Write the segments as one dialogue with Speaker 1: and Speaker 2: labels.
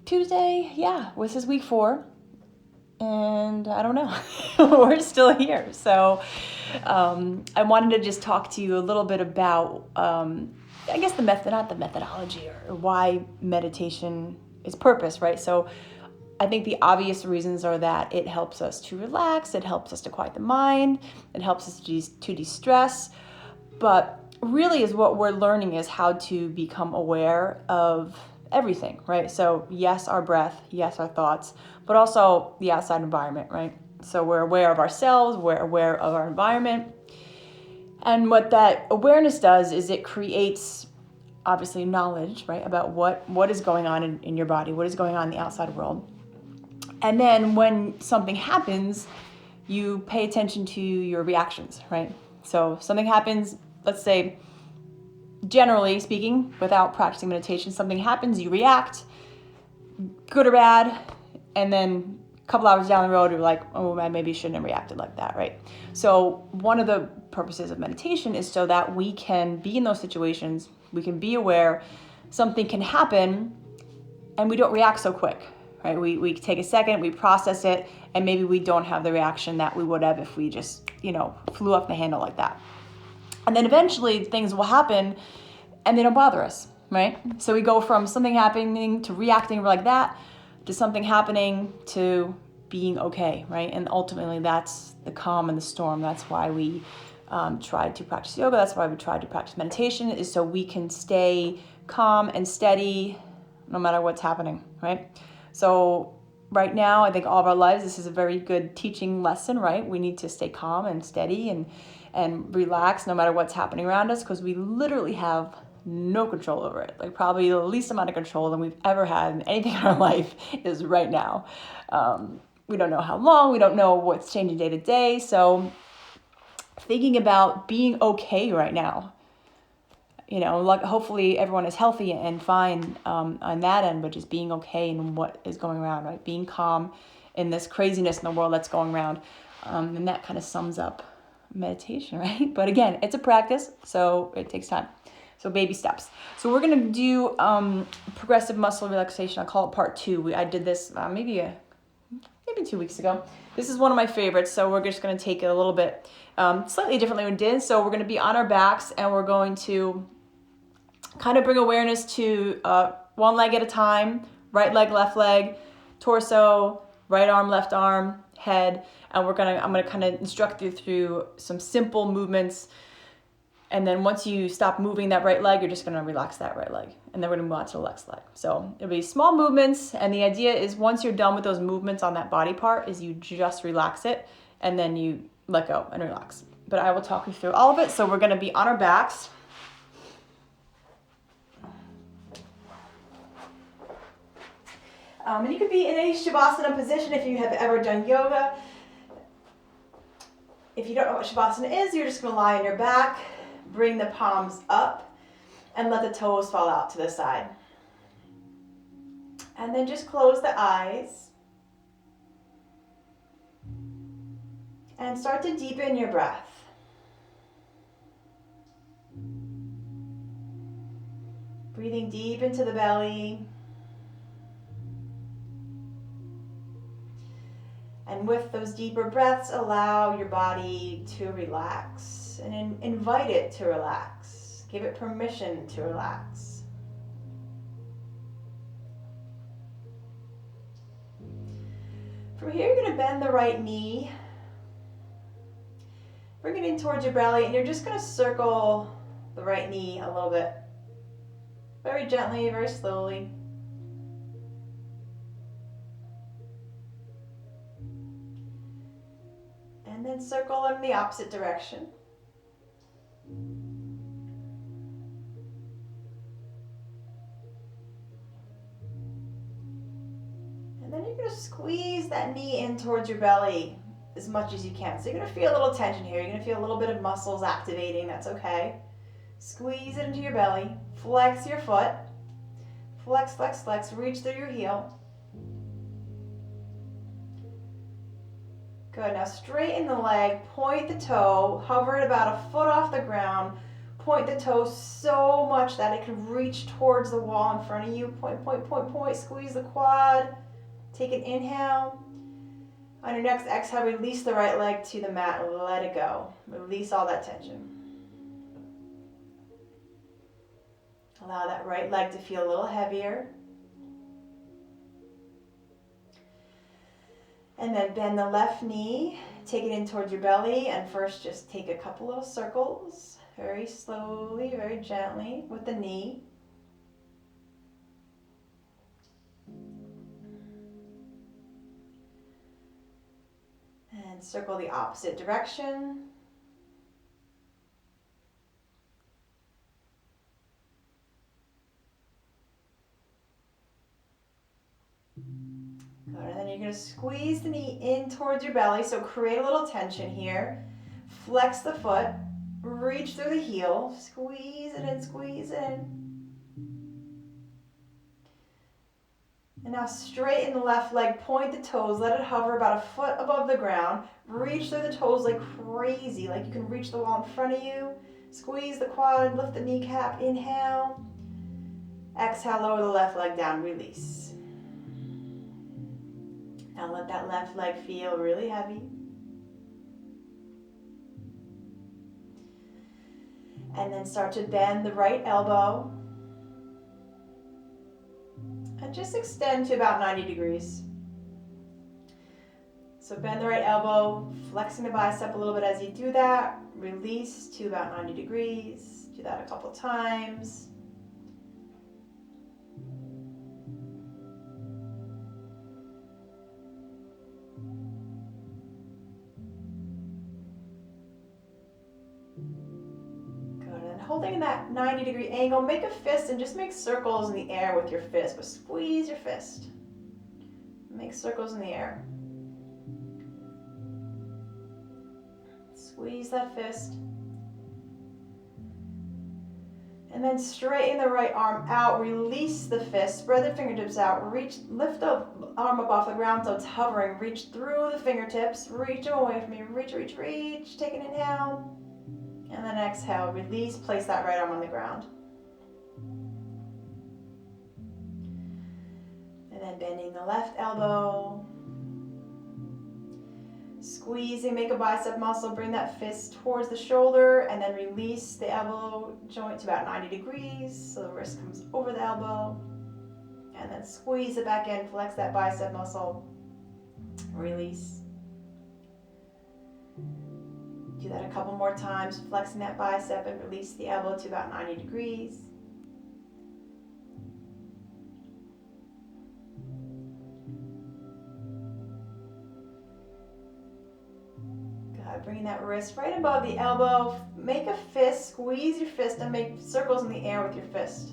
Speaker 1: Tuesday, yeah, this is week 4. And I don't know, we're still here. So I wanted to just talk to you a little bit about, I guess not the methodology or why meditation is purpose, right? So I think the obvious reasons are that it helps us to relax, it helps us to quiet the mind, it helps us to de-stress, but really is what we're learning is how to become aware of everything, right? So yes, our breath, yes, our thoughts, but also the outside environment, right? So we're aware of ourselves, we're aware of our environment. And what that awareness does is it creates obviously knowledge, right, about what is going on in your body, what is going on in the outside world. And then when something happens, you pay attention to your reactions, right? So something happens, let's say, generally speaking, without practicing meditation, something happens, you react, good or bad, and then a couple hours down the road, you're like, oh, I maybe shouldn't have reacted like that, right? So one of the purposes of meditation is so that we can be in those situations, we can be aware, something can happen, and we don't react so quick, right? We take a second, we process it, and maybe we don't have the reaction that we would have if we just, flew off the handle like that. And then eventually things will happen and they don't bother us, right? So we go from something happening to reacting like that to something happening to being okay, right? And ultimately that's the calm in the storm. That's why we tried to practice yoga. That's why we tried to practice meditation, is so we can stay calm and steady no matter what's happening, right? So right now, I think all of our lives, this is a very good teaching lesson, right? We need to stay calm and steady and relax no matter what's happening around us, because we literally have no control over it. Like probably the least amount of control that we've ever had in anything in our life is right now. We don't know how long, we don't know what's changing day to day. So thinking about being okay right now, like hopefully everyone is healthy and fine on that end, but just being okay in what is going around, right? Being calm in this craziness in the world that's going around. And that kind of sums up meditation, right? But again, it's a practice, so it takes time. So baby steps. So we're going to do progressive muscle relaxation. I'll call it part 2. I did this maybe 2 weeks ago. This is one of my favorites, so we're just going to take it a little bit slightly differently than we did. So we're going to be on our backs, and we're going to kind of bring awareness to one leg at a time, right leg, left leg, torso, right arm, left arm, head, and I'm gonna kind of instruct you through some simple movements. And then once you stop moving that right leg, you're just gonna relax that right leg, and then we're gonna move on to the left leg. So it'll be small movements, and the idea is once you're done with those movements on that body part, is you just relax it, and then you let go and relax. But I will talk you through all of it. So we're gonna be on our backs. And you could be in any Shavasana position if you have ever done yoga. If you don't know what Shavasana is, you're just going to lie on your back, bring the palms up, and let the toes fall out to the side. And then just close the eyes. And start to deepen your breath. Breathing deep into the belly. And with those deeper breaths, allow your body to relax and invite it to relax. Give it permission to relax. From here, you're going to bend the right knee. Bring it in towards your belly, and you're just going to circle the right knee a little bit. Very gently, very slowly. And then circle in the opposite direction. And then you're going to squeeze that knee in towards your belly as much as you can. So you're going to feel a little tension here. You're going to feel a little bit of muscles activating. That's okay. Squeeze it into your belly. Flex your foot. Flex, flex, flex. Reach through your heel. Good. Now straighten the leg, point the toe, hover it about a foot off the ground, Point the toes so much that it can reach towards the wall in front of you. Point, point, point, point. Squeeze the quad. Take an inhale. On your next exhale, release the right leg to the mat and let it go. Release all that tension. Allow that right leg to feel a little heavier. And then bend the left knee, take it in towards your belly, and first just take a couple little circles, very slowly, very gently with the knee. And circle the opposite direction. Good, and then you're going to squeeze the knee in towards your belly, so create a little tension here. Flex the foot, reach through the heel, squeeze it in, squeeze it in. And now straighten the left leg, point the toes, let it hover about a foot above the ground. Reach through the toes like crazy, like you can reach the wall in front of you. Squeeze the quad, lift the kneecap, inhale. Exhale, lower the left leg down, release. Now let that left leg feel really heavy. And then start to bend the right elbow. And just extend to about 90 degrees. So bend the right elbow, flexing the bicep a little bit as you do that. Release to about 90 degrees. Do that a couple times. Holding that 90-degree angle, make a fist and just make circles in the air with your fist, but squeeze your fist. Make circles in the air. Squeeze that fist. And then straighten the right arm out, release the fist, spread the fingertips out, reach, lift the arm up off the ground so it's hovering, reach through the fingertips, reach them away from you, reach, reach, reach, take an inhale. And then exhale, release, place that right arm on the ground. And then bending the left elbow. Squeezing, make a bicep muscle, bring that fist towards the shoulder, and then release the elbow joint to about 90 degrees, so the wrist comes over the elbow. And then squeeze it back in, flex that bicep muscle, release. Do that a couple more times, flexing that bicep and release the elbow to about 90 degrees. Good, bringing that wrist right above the elbow. Make a fist, squeeze your fist and make circles in the air with your fist.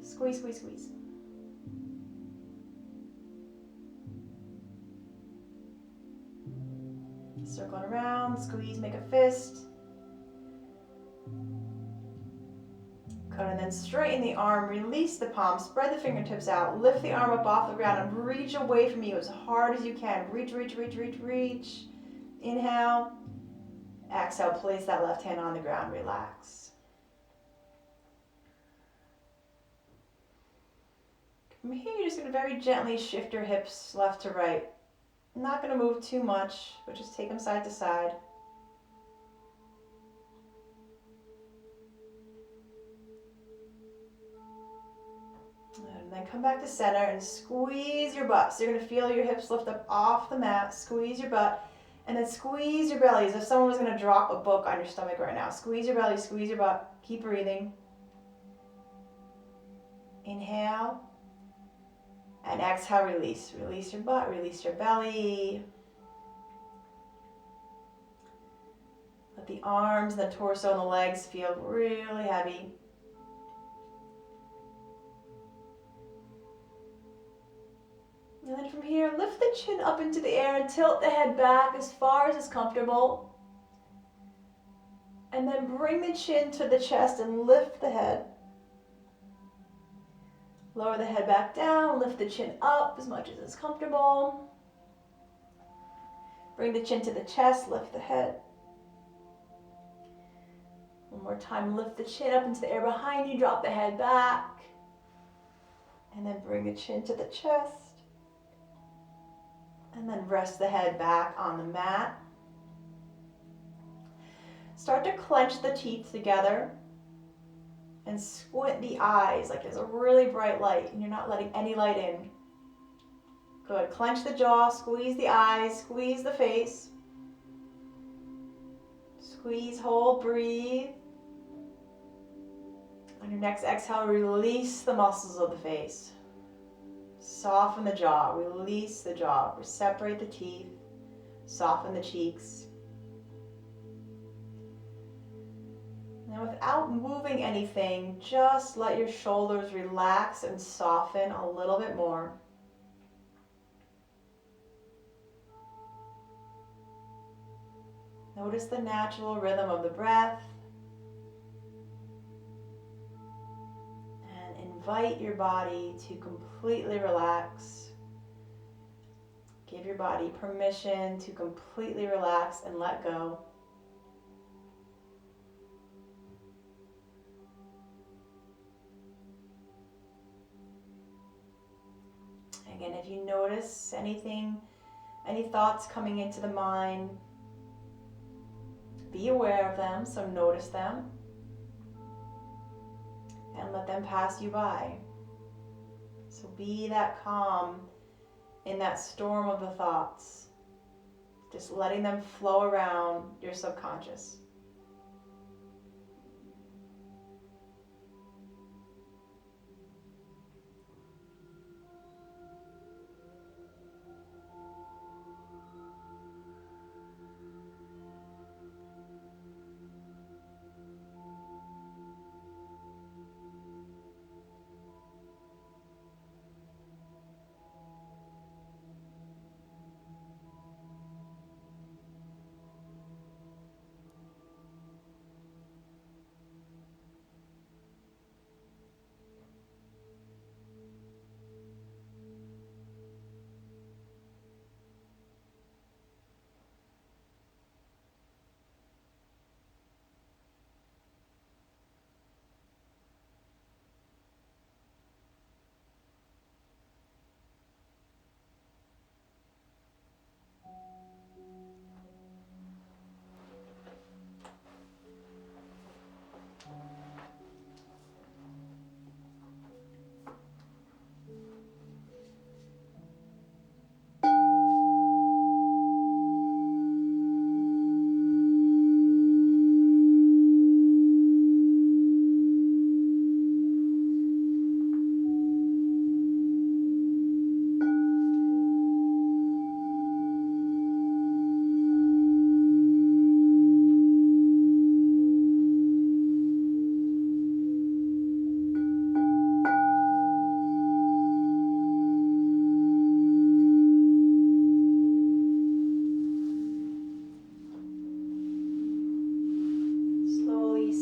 Speaker 1: Squeeze, squeeze, squeeze. Circling around, squeeze, make a fist. Good, and then straighten the arm, release the palm, spread the fingertips out, lift the arm up off the ground and reach away from you as hard as you can. Reach, reach, reach, reach, reach. Inhale. Exhale, place that left hand on the ground, relax. From here, you're just going to very gently shift your hips left to right. I'm not going to move too much, but just take them side to side. And then come back to center and squeeze your butt. So you're going to feel your hips lift up off the mat, squeeze your butt, and then squeeze your belly as if someone was going to drop a book on your stomach right now. Squeeze your belly, squeeze your butt. Keep breathing. Inhale. And exhale, release. Release your butt, release your belly. Let the arms, the torso, and the legs feel really heavy. And then from here, lift the chin up into the air and tilt the head back as far as is comfortable. And then bring the chin to the chest and lift the head. Lower the head back down, lift the chin up as much as is comfortable. Bring the chin to the chest, lift the head. One more time, lift the chin up into the air behind you, drop the head back. And then bring the chin to the chest. And then rest the head back on the mat. Start to clench the teeth together and squint the eyes like there's a really bright light and you're not letting any light in. Good. Clench the jaw, squeeze the eyes, squeeze the face. Squeeze, hold, breathe. On your next exhale, release the muscles of the face. Soften the jaw, release the jaw, separate the teeth, soften the cheeks. And without moving anything, just let your shoulders relax and soften a little bit more. Notice the natural rhythm of the breath. And invite your body to completely relax. Give your body permission to completely relax and let go. Again, if you notice anything, any thoughts coming into the mind, be aware of them, so notice them, and let them pass you by. So be that calm in that storm of the thoughts, just letting them flow around your subconscious.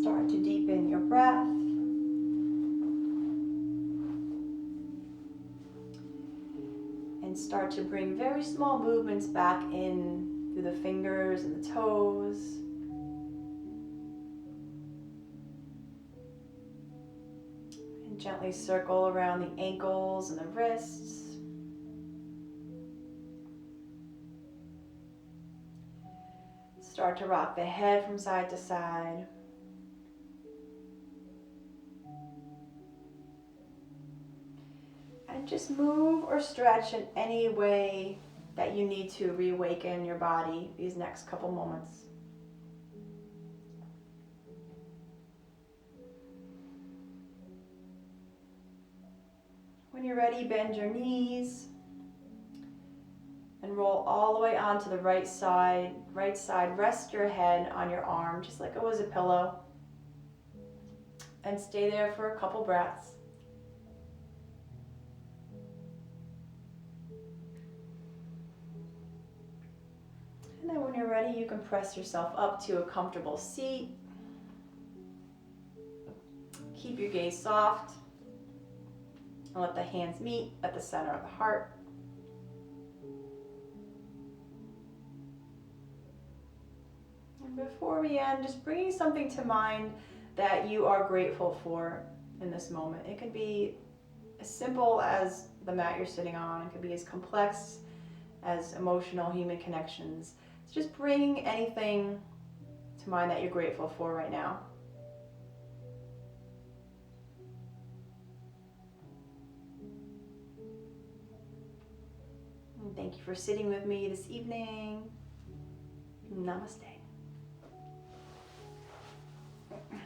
Speaker 1: Start to deepen your breath. And start to bring very small movements back in through the fingers and the toes. And gently circle around the ankles and the wrists. Start to rock the head from side to side. Just move or stretch in any way that you need to reawaken your body these next couple moments. When you're ready, bend your knees and roll all the way onto the right side. Right side, rest your head on your arm just like it was a pillow. And stay there for a couple breaths. And then when you're ready, you can press yourself up to a comfortable seat. Keep your gaze soft and let the hands meet at the center of the heart. And Before we end, just bringing something to mind that you are grateful for in this moment. It could be as simple as the mat you're sitting on. It could be as complex as emotional human connections. It's just bringing anything to mind that you're grateful for right now. And thank you for sitting with me this evening. Namaste.